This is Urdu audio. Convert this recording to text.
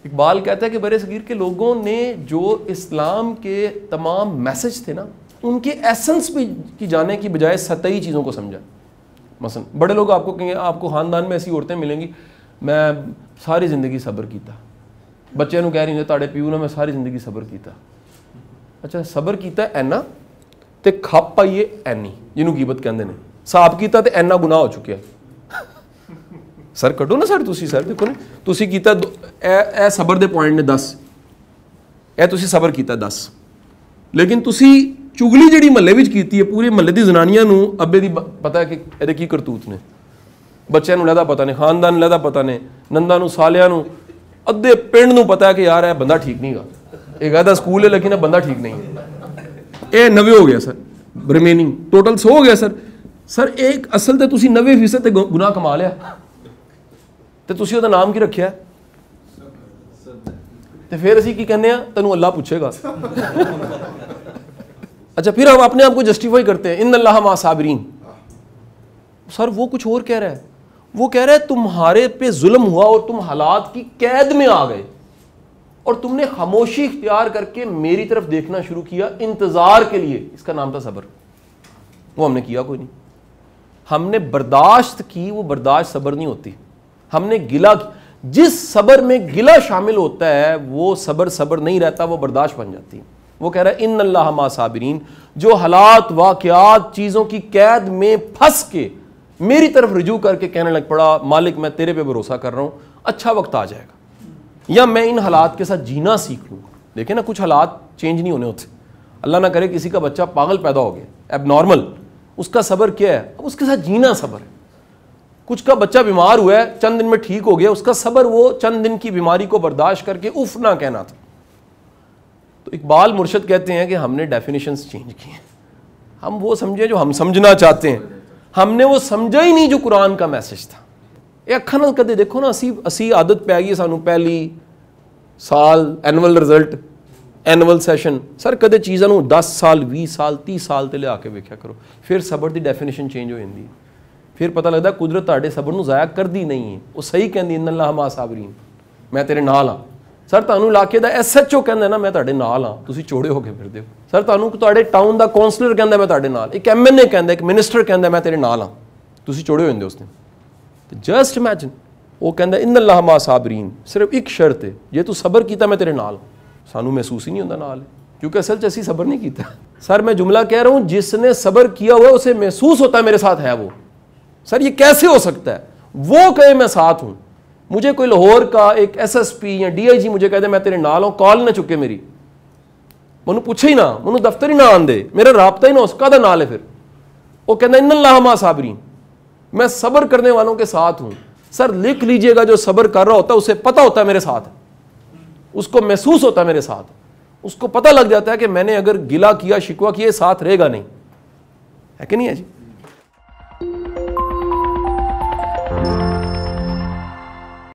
اقبال کہتا ہے کہ برِ صغیر کے لوگوں نے جو اسلام کے تمام میسج تھے نا ان کے ایسنس پہ کی جانے کی بجائے سطحی چیزوں کو سمجھا. مثلا بڑے لوگ آپ کو کہیں گے, آپ کو خاندان میں ایسی عورتیں ملیں گی, میں ساری زندگی صبر کیتا, بچے نو کہہ رہی ہیں تاڑے پیو نا میں ساری زندگی صبر کیتا. اچھا صبر کیتا اینا تے کھپ پائیے اینی جنہوں غیبت کہندے نے, صاحب کیتا تے اینا گناہ ہو چکیا. سر کٹو نا سر, تسی سر دیکھو نا تسی کیتا اے صبر دے پوائنٹ نے 10, اے تسی صبر کیتا 10, لیکن تسی چگلی جڑی محلے وچ کیتی ہے پورے محلے دی زنانیاں نو ابے دی پتہ ہے کہ ایدے کی کرتوت نے, بچیاں نو لہدا پتہ نے, خاندان لہدا پتہ نے, نندا نو سالیاں نو ادھے پنڈ نو پتہ ہے کہ یار اے بندہ ٹھیک نہیں گا, ایک آدھا سکول ہے لیکن اب بندہ ٹھیک نہیں ہے. اے 90 ہو گیا سر, ریمیننگ ٹوٹل 100 ہو گیا سر. سر ایک اصل تے تسی 90% تے گناہ کما لیا تے تسی دا نام کی رکھیا تے پھر اسی کی کہنے ہیں تینوں اللہ پوچھے گا. اچھا پھر ہم اپنے آپ کو جسٹیفائی کرتے ہیں ان اللہ مع صابرین. سر وہ کچھ اور کہہ رہا ہے, وہ کہہ رہا ہے تمہارے پہ ظلم ہوا اور تم حالات کی قید میں آ گئے اور تم نے خاموشی اختیار کر کے میری طرف دیکھنا شروع کیا انتظار کے لیے. اس کا نام تھا صبر. وہ ہم نے کیا کوئی نہیں. ہم نے برداشت کی, وہ برداشت صبر نہیں ہوتی. ہم نے گلہ, جس صبر میں گلہ شامل ہوتا ہے وہ صبر نہیں رہتا, وہ برداشت بن جاتی ہے. وہ کہہ رہا ہے ان اللہ مع صابرین, جو حالات واقعات چیزوں کی قید میں پھنس کے میری طرف رجوع کر کے کہنے لگ پڑا مالک میں تیرے پہ بھروسہ کر رہا ہوں, اچھا وقت آ جائے گا یا میں ان حالات کے ساتھ جینا سیکھ لوں گا. دیکھیں نا کچھ حالات چینج نہیں ہونے ہوتے. اللہ نہ کرے کسی کا بچہ پاگل پیدا ہو گیا ایب نارمل, اس کا صبر کیا ہے؟ اب اس کے ساتھ جینا صبر ہے. کچھ کا بچہ بیمار ہوا ہے, چند دن میں ٹھیک ہو گیا, اس کا صبر وہ چند دن کی بیماری کو برداشت کر کے اف نہ کہنا تھا. تو اقبال مرشد کہتے ہیں کہ ہم نے ڈیفینیشنز چینج کی ہیں. ہم وہ سمجھے جو ہم سمجھنا چاہتے ہیں, ہم نے وہ سمجھا ہی نہیں جو قرآن کا میسج تھا. یہ اکھا نہ کدے دیکھو نا اسی عادت پہ آئی ہے سانو, پہلی سال اینول رزلٹ اینول سیشن, سر کدے چیزاں نو 10 سال 20 سال 30 سال تے لے آ کے ویکھیا کرو, پھر صبر دی ڈیفینیشن چینج ہو جاندی ہے. پھر پتہ لگدا قدرت تہاڈے صبر نو ضائع کردی نہیں ہے, وہ صحیح کہندی ان اللہ مع صابرین, میں تیرے نال ہاں. سر تانوں علاقے دا ایس ایچ او کہندا نا میں تہاڈے نال ہاں, تسی چوڑے ہو کے پھردے ہو. سر تانوں تہاڈے ٹاؤن دا کونسلر کہندا میں تہاڈے نال, ایک ایم این اے کہندا, ایک منسٹر کہندا میں تیرے نال ہاں, تسی چوڑے ہو جاندے اس دن. جسٹ امیجن, وہ کہندا ان اللہ مع صابرین, صرف ایک شرط ہے, جے تو صبر کیتا میں تیرے نال. سانوں محسوس ہی نہیں ہوندا نال, کیونکہ اصل چ اسی صبر نہیں کیتا. سر میں جملہ کہہ رہا ہوں, جس نے صبر کیا ہوا ہے اسے محسوس ہوتا ہے میرے ساتھ ہے وہ. سر یہ کیسے ہو سکتا ہے؟ وہ کہے میں ساتھ ہوں, مجھے کوئی لاہور کا ایک ایس ایس پی یا ڈی آئی جی مجھے کہہ دے میں تیرے نال ہوں, کال نہ چکے میری, منو پوچھے ہی نہ, منو دفتر ہی نہ آن دے, میرا رابطہ ہی نہ اس کا دا نال ہے. پھر وہ کہنا ان اللہ مع صابرین, میں صبر کرنے والوں کے ساتھ ہوں. سر لکھ لیجئے گا, جو صبر کر رہا ہوتا ہے اسے پتہ ہوتا ہے میرے ساتھ, اس کو محسوس ہوتا ہے میرے ساتھ, اس کو پتہ لگ جاتا ہے کہ میں نے اگر گلہ کیا شکوہ کیا ساتھ رہے گا نہیں, ہے کہ نہیں ہے جی؟